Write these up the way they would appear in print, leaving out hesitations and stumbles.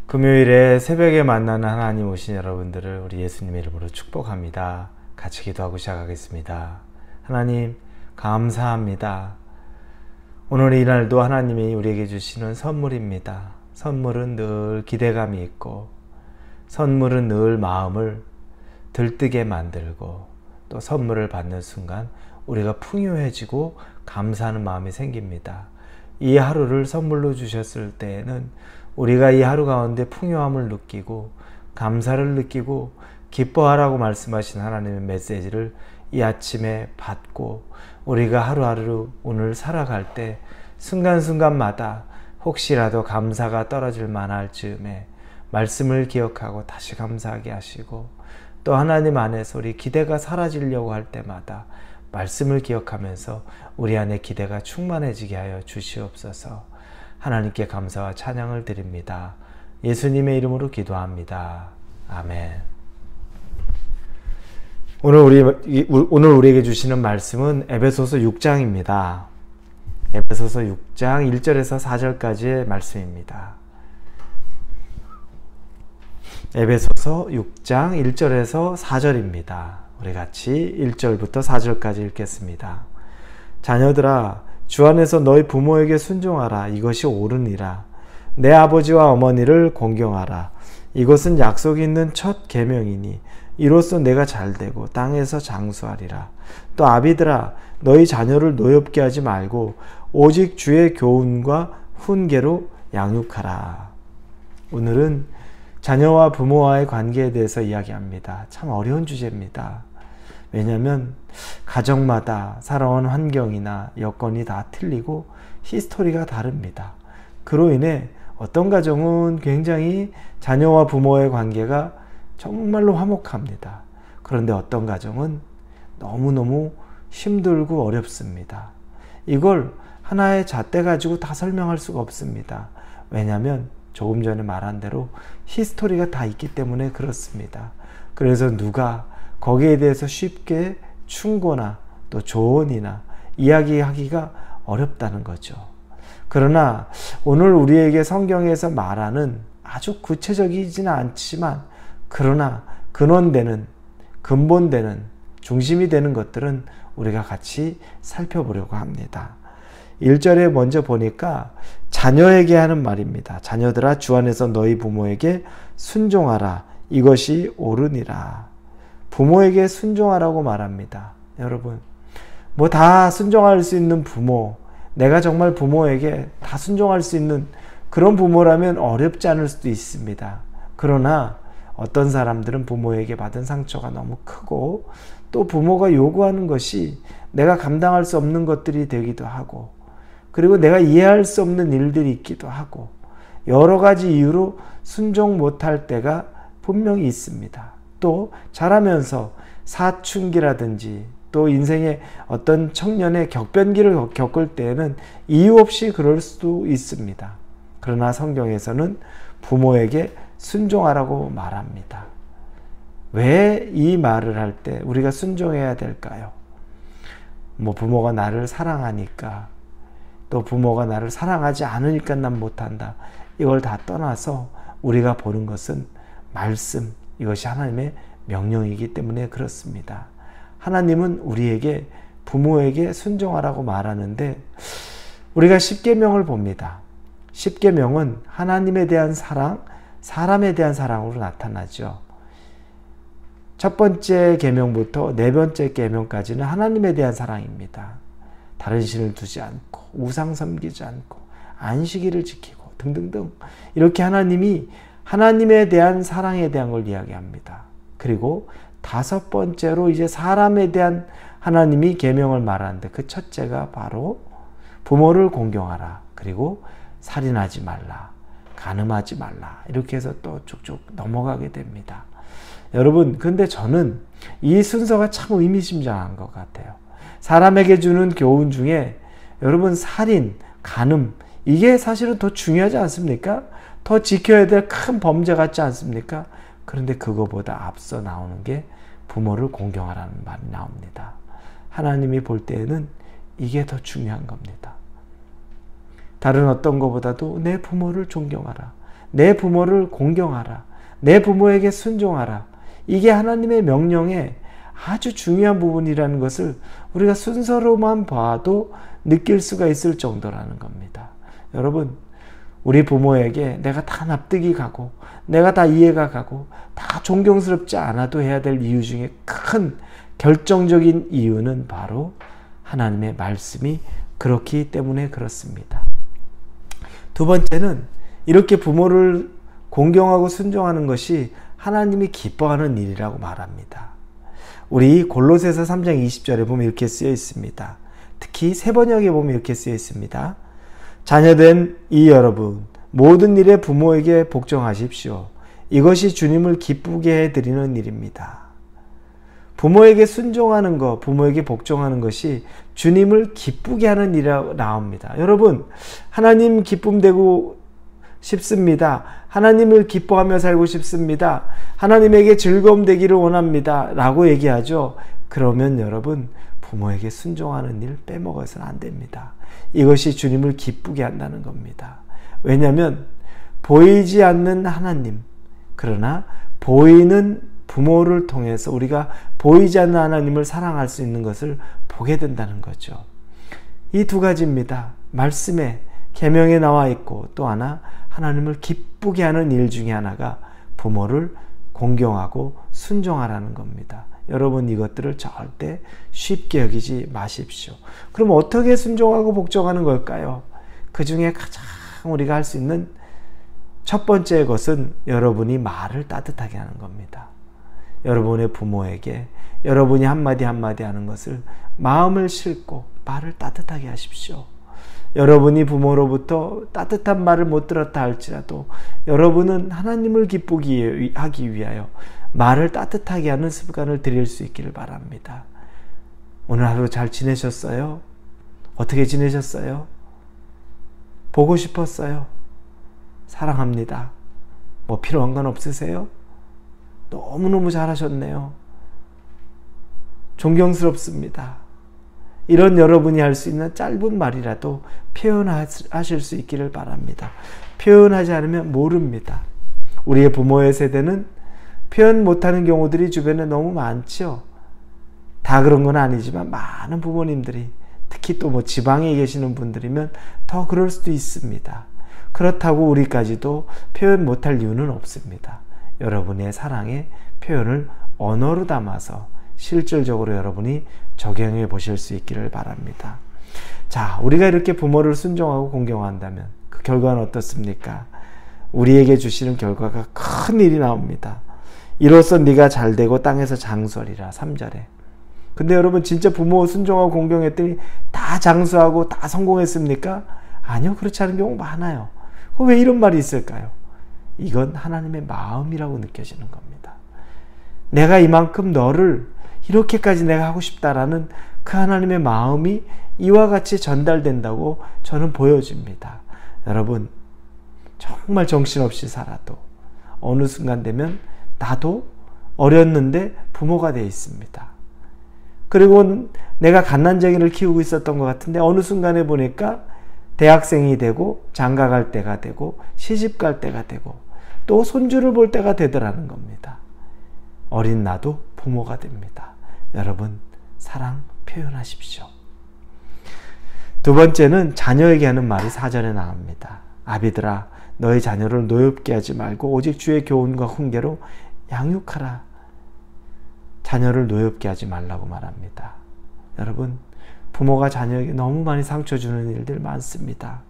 금요일에 새벽에 만나는 하나님 오신 여러분들을 우리 예수님의 이름으로 축복합니다. 같이 기도하고 시작하겠습니다. 하나님 감사합니다. 오늘 이날도 하나님이 우리에게 주시는 선물입니다. 선물은 늘 기대감이 있고, 선물은 늘 마음을 들뜨게 만들고, 또 선물을 받는 순간 우리가 풍요해지고 감사하는 마음이 생깁니다. 이 하루를 선물로 주셨을 때에는 우리가 이 하루 가운데 풍요함을 느끼고 감사를 느끼고 기뻐하라고 말씀하신 하나님의 메시지를 이 아침에 받고, 우리가 하루하루 오늘 살아갈 때 순간순간마다 혹시라도 감사가 떨어질 만할 즈음에 말씀을 기억하고 다시 감사하게 하시고, 또 하나님 안에서 우리 기대가 사라지려고 할 때마다 말씀을 기억하면서 우리 안에 기대가 충만해지게 하여 주시옵소서. 하나님께 감사와 찬양을 드립니다. 예수님의 이름으로 기도합니다. 아멘. 오늘 우리에게 주시는 말씀은 에베소서 6장입니다. 에베소서 6장 1절에서 4절까지의 말씀입니다. 에베소서 6장 1절에서 4절입니다. 우리 같이 1절부터 4절까지 읽겠습니다. 자녀들아, 주 안에서 너희 부모에게 순종하라. 이것이 옳으니라. 내 아버지와 어머니를 공경하라. 이것은 약속이 있는 첫 계명이니 이로써 내가 잘되고 땅에서 장수하리라. 또 아비들아, 너희 자녀를 노엽게 하지 말고 오직 주의 교훈과 훈계로 양육하라. 오늘은 자녀와 부모와의 관계에 대해서 이야기합니다. 참 어려운 주제입니다. 왜냐하면 가정마다 살아온 환경이나 여건이 다 틀리고 히스토리가 다릅니다. 그로 인해 어떤 가정은 굉장히 자녀와 부모의 관계가 정말로 화목합니다. 그런데 어떤 가정은 너무너무 힘들고 어렵습니다. 이걸 하나의 잣대 가지고 다 설명할 수가 없습니다. 왜냐하면 조금 전에 말한 대로 히스토리가 다 있기 때문에 그렇습니다. 그래서 누가 거기에 대해서 쉽게 충고나 또 조언이나 이야기하기가 어렵다는 거죠. 그러나 오늘 우리에게 성경에서 말하는 아주 구체적이지는 않지만, 그러나 근원되는, 근본되는, 중심이 되는 것들은 우리가 같이 살펴보려고 합니다. 1절에 먼저 보니까 자녀에게 하는 말입니다. 자녀들아, 주 안에서 너희 부모에게 순종하라. 이것이 옳으니라. 부모에게 순종하라고 말합니다. 여러분, 뭐 다 순종할 수 있는 부모, 내가 정말 부모에게 다 순종할 수 있는 그런 부모라면 어렵지 않을 수도 있습니다. 그러나 어떤 사람들은 부모에게 받은 상처가 너무 크고, 또 부모가 요구하는 것이 내가 감당할 수 없는 것들이 되기도 하고, 그리고 내가 이해할 수 없는 일들이 있기도 하고, 여러 가지 이유로 순종 못할 때가 분명히 있습니다. 또 자라면서 사춘기라든지 또 인생의 어떤 청년의 격변기를 겪을 때에는 이유 없이 그럴 수도 있습니다. 그러나 성경에서는 부모에게 순종하라고 말합니다. 왜 이 말을 할 때 우리가 순종해야 될까요? 뭐 부모가 나를 사랑하니까, 또 부모가 나를 사랑하지 않으니까 난 못한다. 이걸 다 떠나서 우리가 보는 것은 말씀, 이것이 하나님의 명령이기 때문에 그렇습니다. 하나님은 우리에게 부모에게 순종하라고 말하는데, 우리가 십계명을 봅니다. 십계명은 하나님에 대한 사랑, 사람에 대한 사랑으로 나타나죠. 첫 번째 계명부터 네 번째 계명까지는 하나님에 대한 사랑입니다. 다른 신을 두지 않고, 우상 섬기지 않고, 안식일을 지키고 등등등, 이렇게 하나님이 하나님에 대한 사랑에 대한 걸 이야기합니다. 그리고 다섯 번째로 이제 사람에 대한 하나님이 계명을 말하는데, 그 첫째가 바로 부모를 공경하라, 그리고 살인하지 말라, 간음하지 말라, 이렇게 해서 또 쭉쭉 넘어가게 됩니다. 여러분, 근데 저는 이 순서가 참 의미심장한 것 같아요. 사람에게 주는 교훈 중에 여러분, 살인, 간음, 이게 사실은 더 중요하지 않습니까? 더 지켜야 될 큰 범죄 같지 않습니까? 그런데 그거보다 앞서 나오는 게 부모를 공경하라는 말이 나옵니다. 하나님이 볼 때에는 이게 더 중요한 겁니다. 다른 어떤 것보다도 내 부모를 존경하라. 내 부모를 공경하라. 내 부모에게 순종하라. 이게 하나님의 명령에 아주 중요한 부분이라는 것을 우리가 순서로만 봐도 느낄 수가 있을 정도라는 겁니다. 여러분, 우리 부모에게 내가 다 납득이 가고 내가 다 이해가 가고 다 존경스럽지 않아도 해야 될 이유 중에 큰 결정적인 이유는 바로 하나님의 말씀이 그렇기 때문에 그렇습니다. 두 번째는 이렇게 부모를 공경하고 순종하는 것이 하나님이 기뻐하는 일이라고 말합니다. 우리 골로새서 3장 20절에 보면 이렇게 쓰여 있습니다. 특히 세 번역에 보면 이렇게 쓰여 있습니다. 자녀된 이 여러분, 모든 일에 부모에게 복종하십시오. 이것이 주님을 기쁘게 해드리는 일입니다. 부모에게 순종하는 것, 부모에게 복종하는 것이 주님을 기쁘게 하는 일이라고 나옵니다. 여러분, 하나님 기쁨 되고 싶습니다. 하나님을 기뻐하며 살고 싶습니다. 하나님에게 즐거움 되기를 원합니다. 라고 얘기하죠. 그러면 여러분, 부모에게 순종하는 일 빼먹어서는 안 됩니다. 이것이 주님을 기쁘게 한다는 겁니다. 왜냐하면 보이지 않는 하나님, 그러나 보이는 부모를 통해서 우리가 보이지 않는 하나님을 사랑할 수 있는 것을 보게 된다는 거죠. 이 두 가지입니다. 말씀에 계명에 나와 있고 또 하나 하나님을 기쁘게 하는 일 중에 하나가 부모를 공경하고 순종하라는 겁니다. 여러분, 이것들을 절대 쉽게 여기지 마십시오. 그럼 어떻게 순종하고 복종하는 걸까요? 그 중에 가장 우리가 할 수 있는 첫 번째 것은 여러분이 말을 따뜻하게 하는 겁니다. 여러분의 부모에게 여러분이 한마디 한마디 하는 것을 마음을 싣고 말을 따뜻하게 하십시오. 여러분이 부모로부터 따뜻한 말을 못 들었다 할지라도 여러분은 하나님을 기쁘게 하기 위하여 말을 따뜻하게 하는 습관을 들일 수 있기를 바랍니다. 오늘 하루 잘 지내셨어요? 어떻게 지내셨어요? 보고 싶었어요? 사랑합니다. 뭐 필요한 건 없으세요? 너무너무 잘하셨네요. 존경스럽습니다. 이런 여러분이 할 수 있는 짧은 말이라도 표현하실 수 있기를 바랍니다. 표현하지 않으면 모릅니다. 우리의 부모의 세대는 표현 못하는 경우들이 주변에 너무 많죠. 다 그런 건 아니지만 많은 부모님들이, 특히 또 뭐 지방에 계시는 분들이면 더 그럴 수도 있습니다. 그렇다고 우리까지도 표현 못할 이유는 없습니다. 여러분의 사랑의 표현을 언어로 담아서 실질적으로 여러분이 적용해 보실 수 있기를 바랍니다. 자, 우리가 이렇게 부모를 순종하고 공경한다면 그 결과는 어떻습니까? 우리에게 주시는 결과가 큰 일이 나옵니다. 이로써 네가 잘되고 땅에서 장수하리라. 3절에. 근데 여러분, 진짜 부모 순종하고 공경했더니 다 장수하고 다 성공했습니까? 아니요, 그렇지 않은 경우 많아요. 왜 이런 말이 있을까요? 이건 하나님의 마음이라고 느껴지는 겁니다. 내가 이만큼 너를 이렇게까지 내가 하고 싶다라는 그 하나님의 마음이 이와 같이 전달된다고 저는 보여집니다. 여러분, 정말 정신없이 살아도 어느 순간 되면 나도 어렸는데 부모가 되어 있습니다. 그리고 내가 갓난쟁이를 키우고 있었던 것 같은데 어느 순간에 보니까 대학생이 되고 장가 갈 때가 되고 시집 갈 때가 되고 또 손주를 볼 때가 되더라는 겁니다. 어린 나도 부모가 됩니다. 여러분, 사랑 표현하십시오. 두 번째는 자녀에게 하는 말이 4절에 나옵니다. 아비들아, 너희 자녀를 노엽게 하지 말고 오직 주의 교훈과 훈계로 양육하라. 자녀를 노엽게 하지 말라고 말합니다. 여러분, 부모가 자녀에게 너무 많이 상처 주는 일들 많습니다.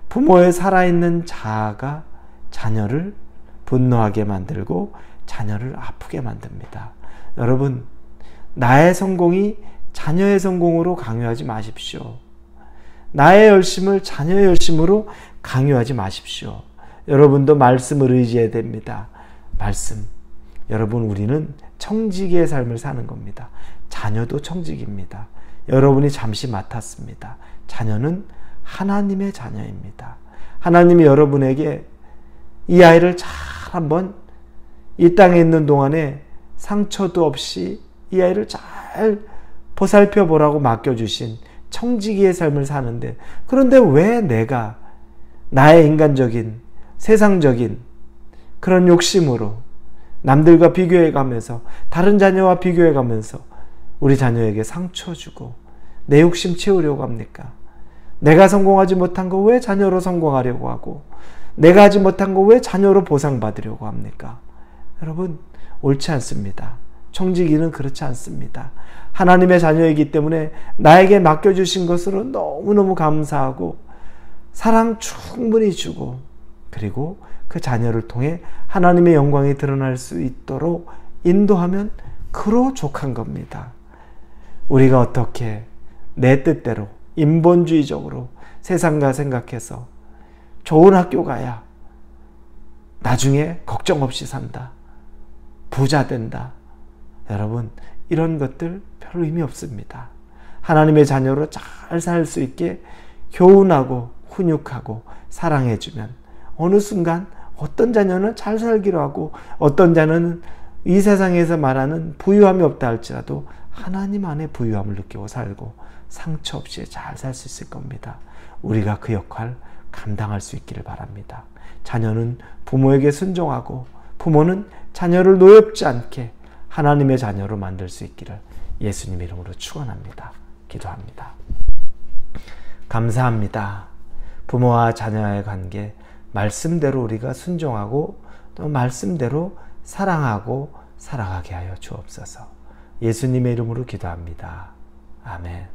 부모의 살아있는 자아가 자녀를 분노하게 만들고 자녀를 아프게 만듭니다. 여러분, 나의 성공이 자녀의 성공으로 강요하지 마십시오. 나의 열심을 자녀의 열심으로 강요하지 마십시오. 여러분도 말씀을 의지해야 됩니다. 말씀. 여러분, 우리는 청지기의 삶을 사는 겁니다. 자녀도 청지기입니다. 여러분이 잠시 맡았습니다. 자녀는 하나님의 자녀입니다. 하나님이 여러분에게 이 아이를 잘 한번 이 땅에 있는 동안에 상처도 없이 이 아이를 잘 보살펴 보라고 맡겨주신 청지기의 삶을 사는데, 그런데 왜 내가 나의 인간적인 세상적인 그런 욕심으로 남들과 비교해 가면서, 다른 자녀와 비교해 가면서 우리 자녀에게 상처 주고 내 욕심 채우려고 합니까? 내가 성공하지 못한 거 왜 자녀로 성공하려고 하고, 내가 하지 못한 거 왜 자녀로 보상받으려고 합니까? 여러분, 옳지 않습니다. 청지기는 그렇지 않습니다. 하나님의 자녀이기 때문에 나에게 맡겨주신 것으로 너무너무 감사하고 사랑 충분히 주고, 그리고 그 자녀를 통해 하나님의 영광이 드러날 수 있도록 인도하면 그로 족한 겁니다. 우리가 어떻게 내 뜻대로 인본주의적으로 세상과 생각해서 좋은 학교 가야 나중에 걱정 없이 산다, 부자 된다. 여러분, 이런 것들 별 의미 없습니다. 하나님의 자녀로 잘 살 수 있게 교훈하고 훈육하고 사랑해주면 어느 순간 어떤 자녀는 잘 살기로 하고 어떤 자녀는 이 세상에서 말하는 부유함이 없다 할지라도 하나님 안에 부유함을 느끼고 살고 상처 없이 잘 살 수 있을 겁니다. 우리가 그 역할 감당할 수 있기를 바랍니다. 자녀는 부모에게 순종하고 부모는 자녀를 노엽지 않게 하나님의 자녀로 만들 수 있기를 예수님 이름으로 축원합니다. 기도합니다. 감사합니다. 부모와 자녀의 관계 말씀대로 우리가 순종하고 또 말씀대로 사랑하고 살아가게 하여 주옵소서. 예수님의 이름으로 기도합니다. 아멘.